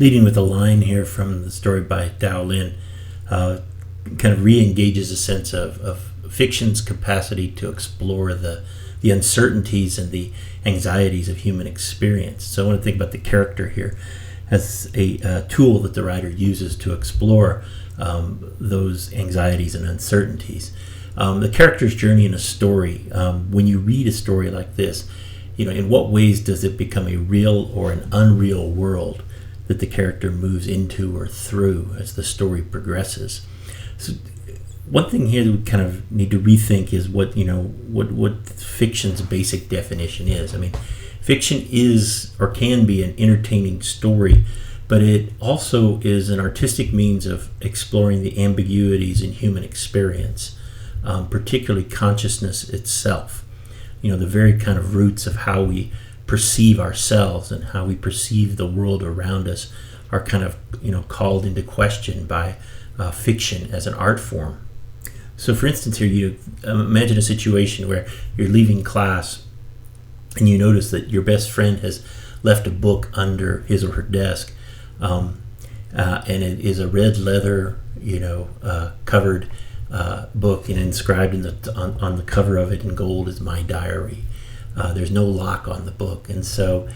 leading with a line here from the story by Dao Lin, kind of re-engages a sense of fiction's capacity to explore the uncertainties and the anxieties of human experience. So I want to think about the character here as a tool that the writer uses to explore those anxieties and uncertainties. The character's journey in a story, when you read a story like this, in what ways does it become a real or an unreal world that the character moves into or through as the story progresses? So one thing here that we kind of need to rethink is what fiction's basic definition is. I mean, fiction is or can be an entertaining story, but it also is an artistic means of exploring the ambiguities in human experience, particularly consciousness itself. The very kind of roots of how we perceive ourselves and how we perceive the world around us are kind of called into question by fiction as an art form. So for instance here, you imagine a situation where you're leaving class and you notice that your best friend has left a book under his or her desk, and it is a red leather covered book, and inscribed on the cover of it in gold is "My Diary." There's no lock on the book, and so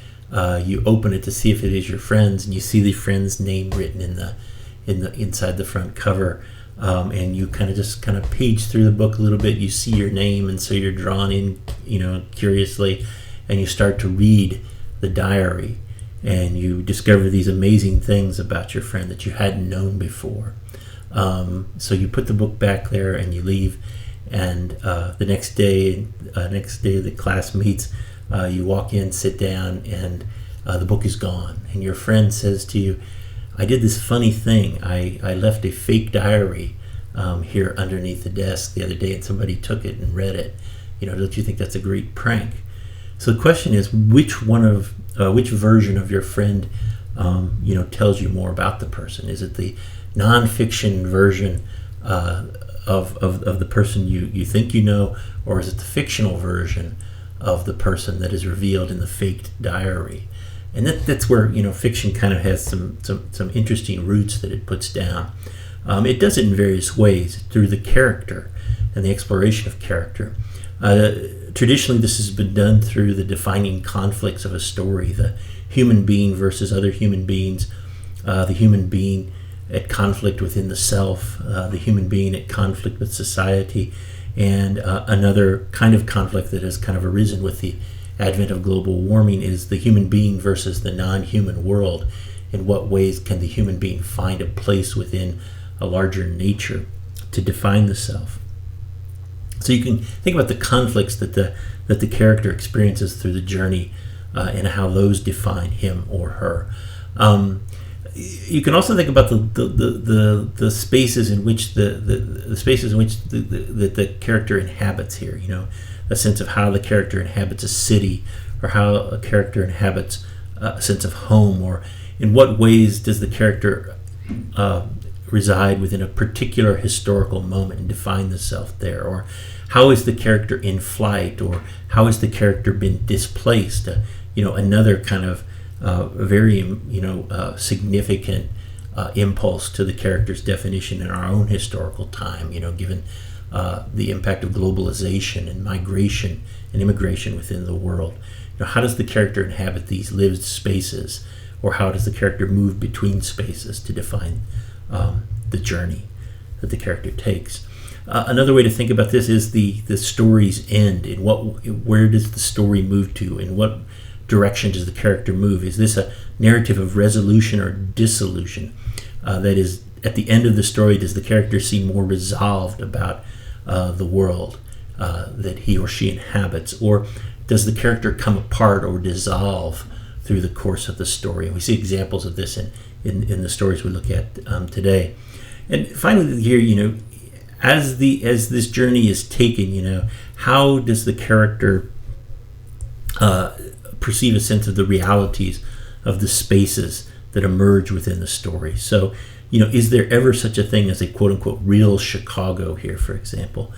you open it to see if it is your friend's, and you see the friend's name written in the inside the front cover, and you kind of page through the book a little bit. You see your name, and so you're drawn in, curiously, and you start to read the diary, and you discover these amazing things about your friend that you hadn't known before. So you put the book back there and you leave, and the next day the class meets, you walk in, sit down, and the book is gone, and your friend says to you, "I did this funny thing. I left a fake diary here underneath the desk the other day, and somebody took it and read it. Don't you think that's a great prank?" So the question is, which version of your friend tells you more about the person? Is it the non-fiction version of the person you think you know, or is it the fictional version of the person that is revealed in the faked diary? And that's where fiction kind of has some interesting roots that it puts down. It does it in various ways through the character and the exploration of character. Traditionally, this has been done through the defining conflicts of a story: the human being versus other human beings, the human being at conflict within the self, the human being at conflict with society, and another kind of conflict that has kind of arisen with the advent of global warming is the human being versus the non-human world. In what ways can the human being find a place within a larger nature to define the self? So you can think about the conflicts that the character experiences through the journey, and how those define him or her. You can also think about the spaces in which the character inhabits here. A sense of how the character inhabits a city, or how a character inhabits a sense of home, or in what ways does the character reside within a particular historical moment and define the self there, or how is the character in flight, or how has the character been displaced? Another kind of very significant impulse to the character's definition in our own historical time, given the impact of globalization and migration and immigration within the world. How does the character inhabit these lived spaces, or how does the character move between spaces to define the journey that the character takes? Another way to think about this is the story's end. Where does the story move to? In what direction does the character move? Is this a narrative of resolution or dissolution? That is, at the end of the story, does the character seem more resolved about the world that he or she inhabits, or does the character come apart or dissolve through the course of the story? And we see examples of this in the stories we look at today. And finally, here, as this journey is taken, how does the character perceive a sense of the realities of the spaces that emerge within the story? So, is there ever such a thing as a quote-unquote real Chicago here, for example?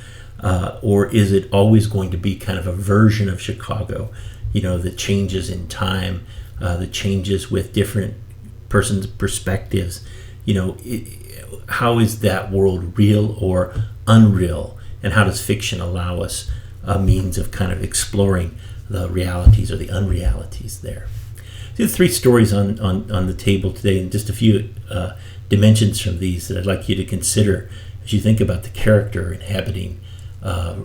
Or is it always going to be kind of a version of Chicago, that changes in time, that changes with different person's perspectives, how is that world real or unreal, and how does fiction allow us a means of kind of exploring the realities or the unrealities there. So there are 3 stories on the table today, and just a few dimensions from these that I'd like you to consider as you think about the character inhabiting a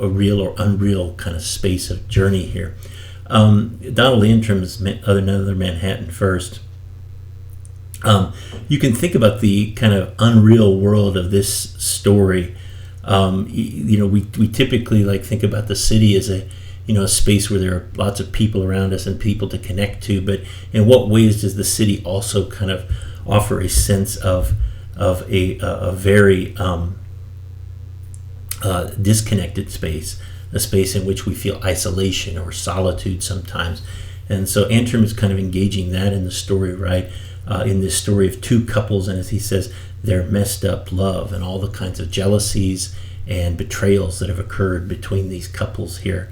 real or unreal kind of space of journey here. Donald Antrim's Another Manhattan First. You can think about the kind of unreal world of this story. We typically think about the city as a space where there are lots of people around us and people to connect to. But in what ways does the city also kind of offer a sense of a very disconnected space, a space in which we feel isolation or solitude sometimes? And so Antrim is kind of engaging that in the story, right? In this story of 2 couples, and as he says, their messed up love and all the kinds of jealousies and betrayals that have occurred between these couples here.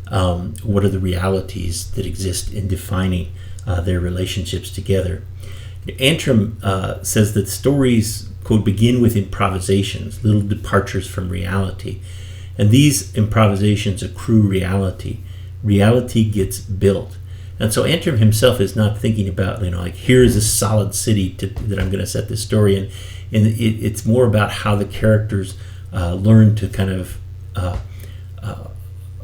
What are the realities that exist in defining their relationships together? Antrim says that stories, quote, begin with improvisations, little departures from reality. And these improvisations accrue reality. Reality gets built. And so Antrim himself is not thinking about, here's a solid city that I'm going to set this story in. And it's more about how the characters learn to kind of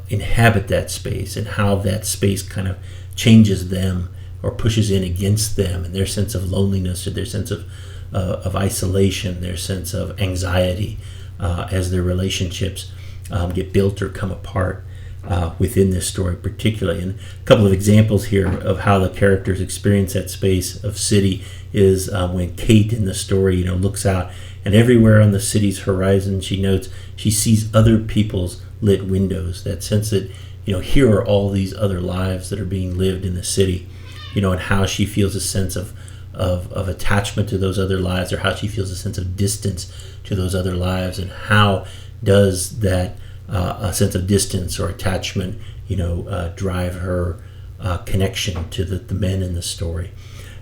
inhabit that space, and how that space kind of changes them or pushes in against them, and their sense of loneliness or their sense of isolation, their sense of anxiety as their relationships get built or come apart within this story particularly. And a couple of examples here of how the characters experience that space of city is when Kate in the story looks out, and everywhere on the city's horizon, she notes she sees other people's lit windows. That sense that here are all these other lives that are being lived in the city, and how she feels a sense of attachment to those other lives, or how she feels a sense of distance to those other lives, and how does that a sense of distance or attachment drive her connection to the men in the story.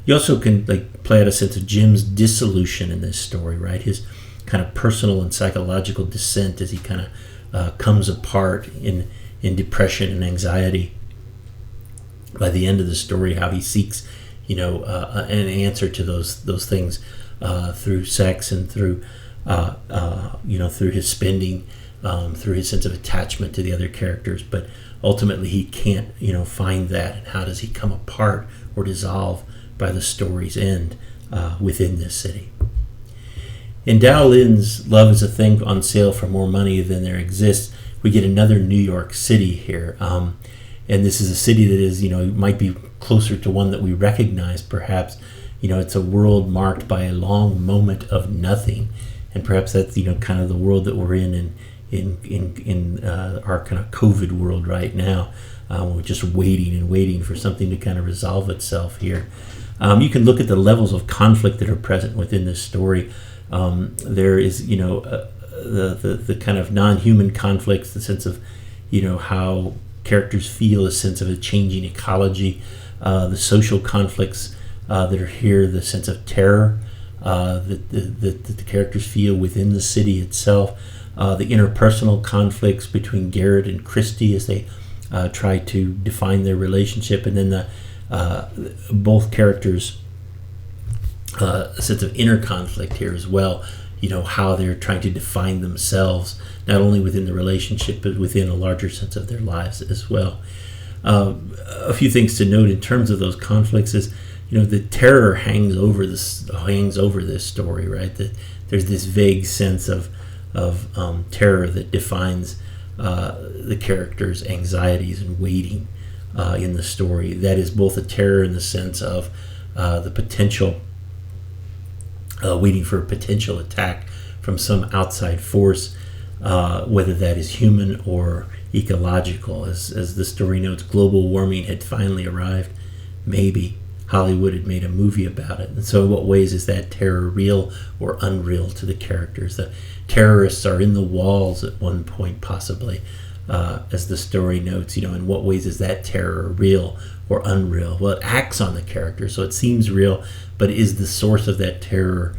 You also can play out a sense of Jim's dissolution in this story, right? His kind of personal and psychological descent as he kind of comes apart in depression and anxiety. By the end of the story, how he seeks an answer to those things through sex and through through his spending, through his sense of attachment to the other characters, but ultimately he can't find that. And how does he come apart or dissolve by the story's end within this city? In Dao Lin's Love is a Thing on Sale for More Money Than There Exists, we get another New York City here. And this is a city that is, might be closer to one that we recognize perhaps. It's a world marked by a long moment of nothing. And perhaps that's, kind of the world that we're in our kind of COVID world right now. We're just waiting for something to kind of resolve itself here. You can look at the levels of conflict that are present within this story. There is, the kind of non-human conflicts, the sense of, how characters feel, a sense of a changing ecology, the social conflicts that are here, the sense of terror that the characters feel within the city itself, the interpersonal conflicts between Garrett and Christy as they try to define their relationship, and then both characters a sense of inner conflict here as well, how they're trying to define themselves, not only within the relationship, but within a larger sense of their lives as well. A few things to note in terms of those conflicts is, the terror hangs over this story, right? That there's this vague sense of terror that defines the characters' anxieties and waiting in the story. That is both a terror in the sense of the potential, waiting for a potential attack from some outside force, whether that is human or ecological. As the story notes, global warming had finally arrived. Maybe Hollywood had made a movie about it. And so in what ways is that terror real or unreal to the characters? The terrorists are in the walls at one point, possibly. as the story notes, in what ways is that terror real or unreal? Well, it acts on the character, so it seems real, but is the source of that terror,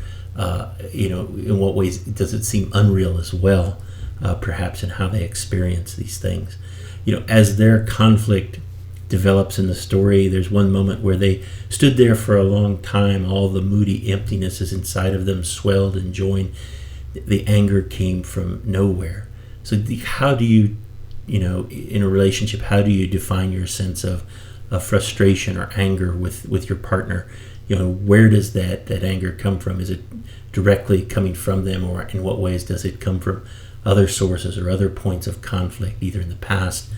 in what ways does it seem unreal as well, perhaps in how they experience these things? As their conflict develops in the story, there's one moment where they stood there for a long time, all the moody emptinesses inside of them swelled and joined. The anger came from nowhere. So how do you, in a relationship, how do you define your sense of frustration or anger with your partner? Where does that anger come from? Is it directly coming from them, or in what ways does it come from other sources or other points of conflict, either in the past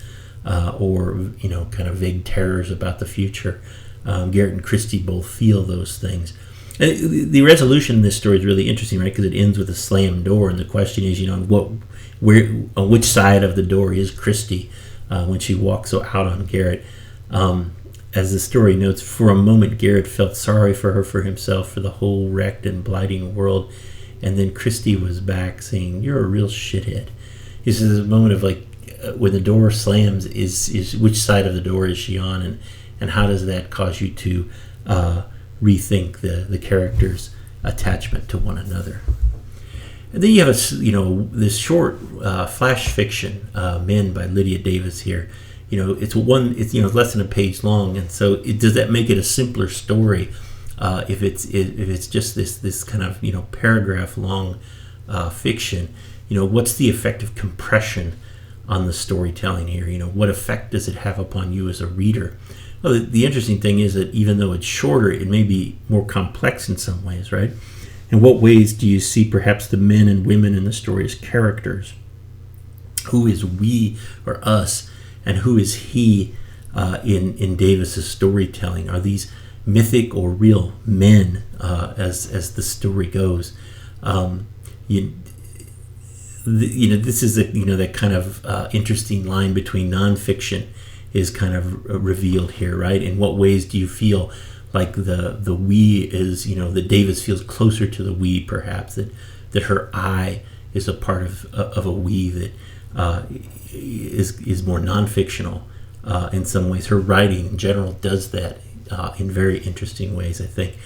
or kind of vague terrors about the future? Garrett and Christy both feel those things. And the resolution in this story is really interesting, right? Because it ends with a slammed door, and the question is, on which side of the door is Christy when she walks out on Garrett? As the story notes, for a moment Garrett felt sorry for her, for himself, for the whole wrecked and blighting world, and then Christy was back saying, "You're a real shithead." This is a moment of when the door slams, is which side of the door is she on, and how does that cause you to rethink the characters' attachment to one another? And then you have this short flash fiction, Men by Lydia Davis here. It's less than a page long, and so does that make it a simpler story if it's just this kind of paragraph long fiction? What's the effect of compression on the storytelling here? What effect does it have upon you as a reader? Well, the interesting thing is that even though it's shorter, it may be more complex in some ways, right? In what ways do you see perhaps the men and women in the story as characters? Who is we or us, and who is he in Davis's storytelling? Are these mythic or real men as the story goes? This is that kind of interesting line between nonfiction is kind of revealed here, right? In what ways do you feel like the we is, that Davis feels closer to the we, perhaps, that her I is a part of a we that is more non-fictional in some ways. Her writing in general does that in very interesting ways, I think.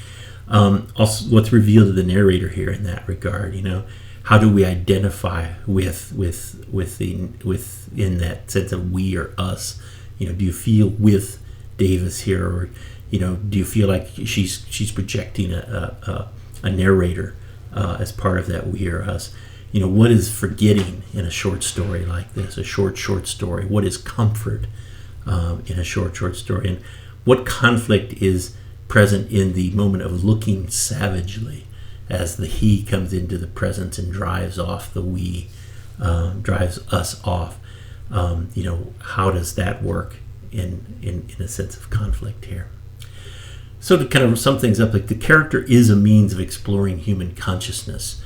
Also, what's revealed to the narrator here in that regard, how do we identify within that sense of we or us? Do you feel with Davis here, or do you feel like she's projecting a narrator as part of that we or us? What is forgetting in a short story like this, a short story? What is comfort in a short story? And what conflict is present in the moment of looking savagely as the he comes into the presence and drives off the we, drives us off? How does that work in a sense of conflict here? So to kind of sum things up, the character is a means of exploring human consciousness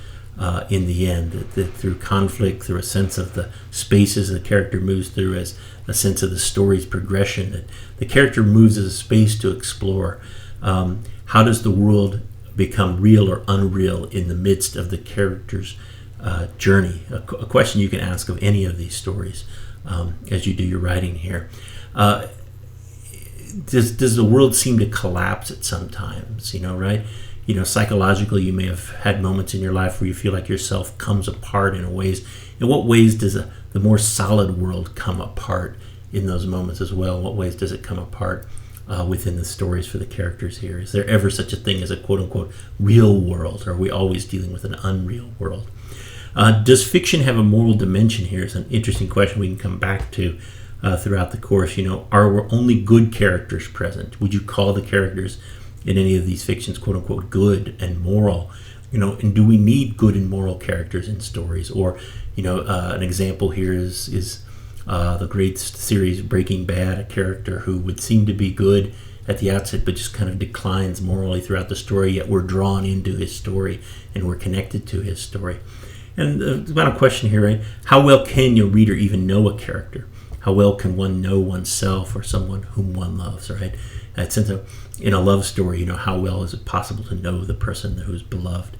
in the end, that through conflict, through a sense of the spaces the character moves through, as a sense of the story's progression, that the character moves as a space to explore. How does the world become real or unreal in the midst of the character's journey? A question you can ask of any of these stories as you do your writing here. Does the world seem to collapse at some times? Right? Psychologically, you may have had moments in your life where you feel like yourself comes apart in ways. In what ways does the more solid world come apart in those moments as well? In what ways does it come apart within the stories for the characters here? Is there ever such a thing as a quote-unquote real world, or are we always dealing with an unreal world? Does fiction have a moral dimension here? It's an interesting question we can come back to throughout the course. Are only good characters present? Would you call the characters in any of these fictions quote-unquote good and moral? And do we need good and moral characters in stories? Or an example here is the great series Breaking Bad, a character who would seem to be good at the outset but just kind of declines morally throughout the story, yet we're drawn into his story and we're connected to his story. And the final question here, right? How well can your reader even know a character? How well can one know oneself or someone whom one loves, right? That sense of, in a love story, how well is it possible to know the person who's beloved?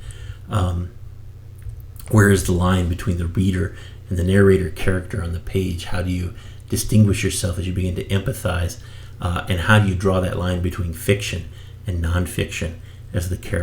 Where is the line between the reader and the narrator character on the page? How do you distinguish yourself as you begin to empathize? And how do you draw that line between fiction and nonfiction as the character?